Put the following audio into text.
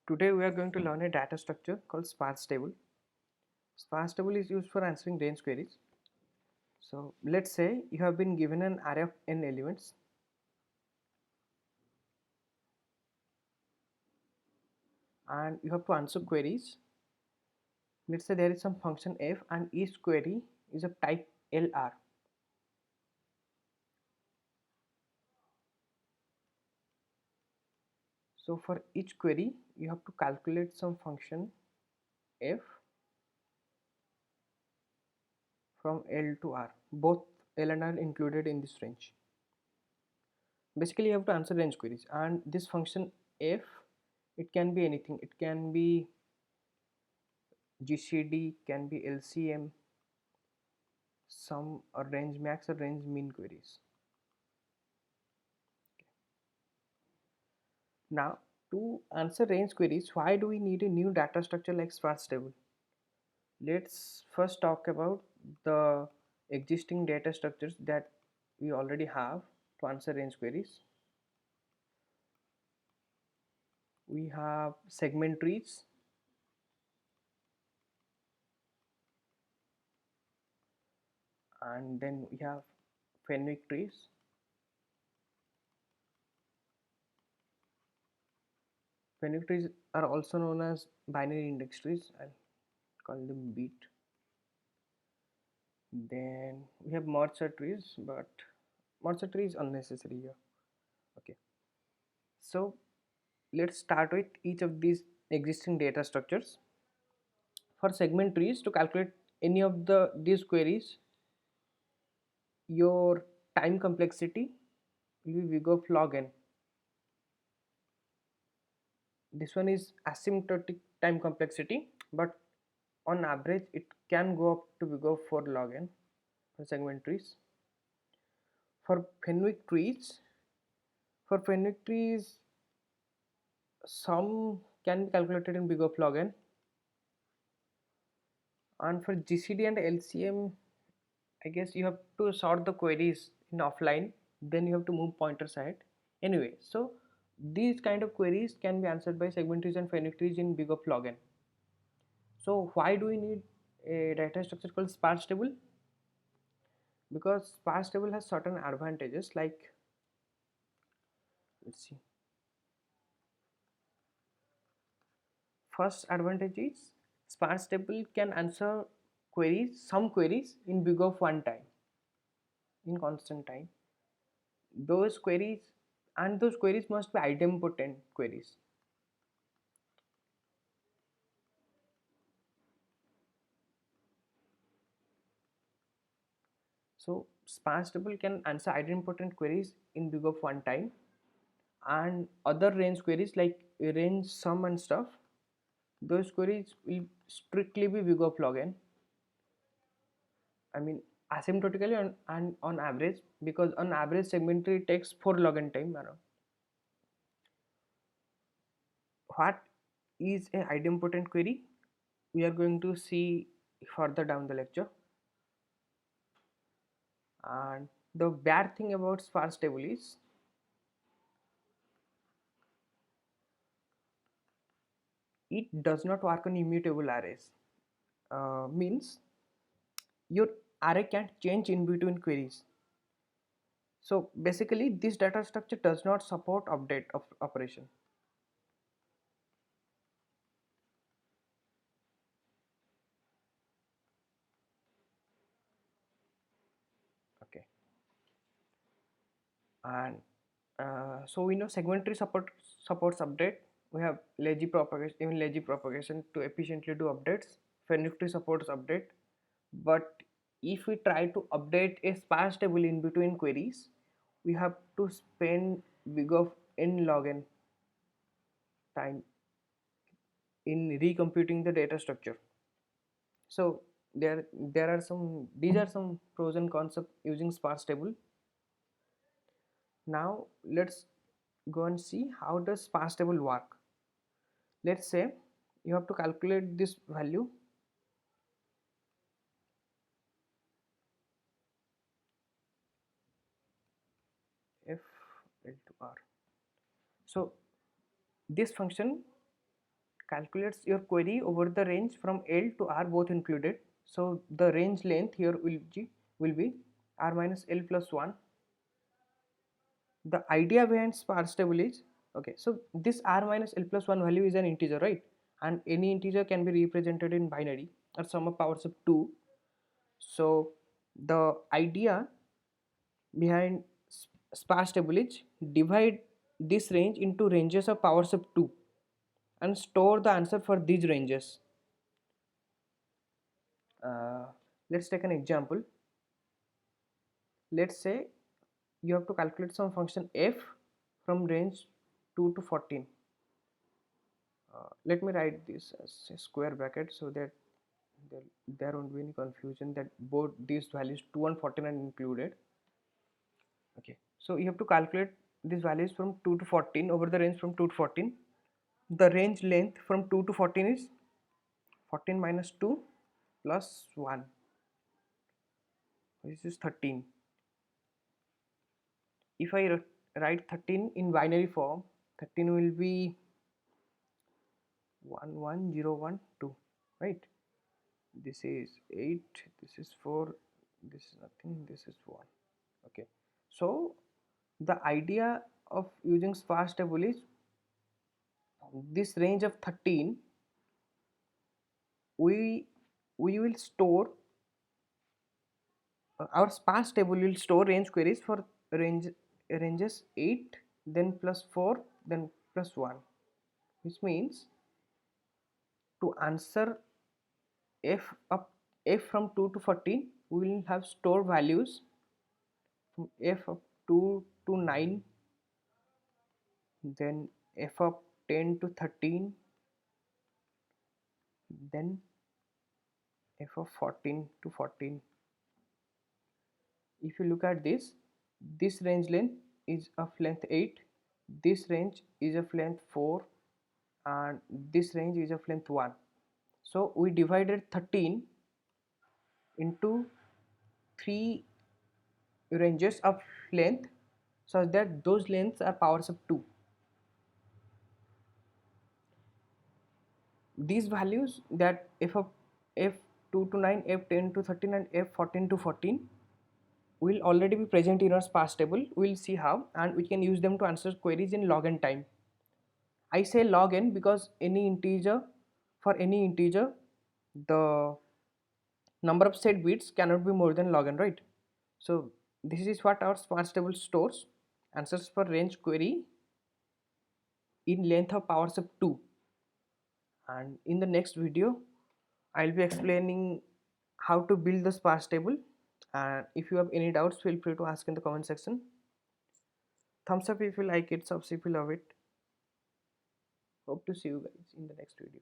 Today we are going to learn a data structure called sparse table. Sparse table is used for answering range queries. So let's say you have been given an array of n elements and you have to answer queries. Let's say there is some function f and each query is of type LR. So for each query you have to calculate some function f from L to R. Both L and R included in this range. Basically you have to answer range queries, and this function f, it can be anything. It can be GCD, can be LCM, sum or range max or range mean queries. Now to answer range queries, why do we need a new data structure like sparse table? Let's first talk about the existing data structures that we already have to answer range queries. We have segment trees, and then we have Fenwick trees. Fenwick trees are also known as binary index trees. I'll call them beat. Then we have Mercer trees, but Mercer tree is unnecessary here. Okay, so let's start with each of these existing data structures. For segment trees, to calculate any of these queries, your time complexity will be big of log n. This one is asymptotic time complexity, but on average it can go up to big of 4 log n for segment trees. For Fenwick trees, some can be calculated in big of log n, and for GCD and LCM, I guess you have to sort the queries in offline, then you have to move pointers ahead. Anyway, so these kind of queries can be answered by segment trees and Fenwick trees in big of log n. So why do we need a data structure called sparse table? Because sparse table has certain advantages, like, let's see. First advantage is sparse table can answer some queries in big of one time, in constant time. Those queries those queries must be idempotent queries. So sparse table can answer idempotent queries in big of one time, and other range queries like range sum and stuff, those queries will strictly be big of log n. I mean asymptotically and on average, because on average segment tree takes 4 log n time around. What is a idempotent query? We are going to see further down the lecture. And the bad thing about sparse table is it does not work on immutable arrays. Means your array can't change in between queries. So basically this data structure does not support update of operation. Okay, and so we know segment tree supports update. We have lazy propagation, even lazy propagation to efficiently do updates. Fenwick tree supports update, but if we try to update a sparse table in between queries, we have to spend big of n log n time in recomputing the data structure. So there are some, these are some pros and cons of using sparse table. Now let's go and see how does sparse table work. Let's say you have to calculate this value f L to R. So this function calculates your query over the range from L to R both included. So the range length here will be R minus L plus 1. The idea behind sparse table is, okay, so this R minus L plus 1 value is an integer, right? And any integer can be represented in binary or sum of powers of 2. So the idea behind sparse table is divide this range into ranges of powers of 2 and store the answer for these ranges. uh, let's take an example. Let's say you have to calculate some function f from range 2 to 14. Let me write this as a square bracket so that there won't be any confusion that both these values 2 and 14 are included. Okay, so you have to calculate these values from 2 to 14 over the range from 2 to 14. The range length from 2 to 14 is 14 minus 2 plus 1, which is 13. If I write 13 in binary form, 13 will be 1 1 0 1 2, right? This is 8, this is 4, this is nothing, this is 1. Okay, so the idea of using sparse table is this range of 13 we will store our sparse table will store range queries for ranges 8 then plus 4 then plus 1, which means to answer f up f from 2 to 14 we will have store values from f up 2 to 9, then f up 10 to 13, then f of 14 to 14. If you look at this range length is of length 8, this range is of length 4, and this range is of length 1. So we divided 13 into 3 ranges of length such that those lengths are powers of 2. These values, that f of f2 to 9, f10 to 13 and f14 to 14, will already be present in our sparse table. We will see how, and we can use them to answer queries in log n time. I say log n because for any integer the number of set bits cannot be more than log n, right? So this is what our sparse table stores: answers for range query in length of powers of 2. And in the next video I'll be explaining how to build the sparse table, and if you have any doubts feel free to ask in the comment section. Thumbs up if you like it, subs if you love it. Hope to see you guys in the next video.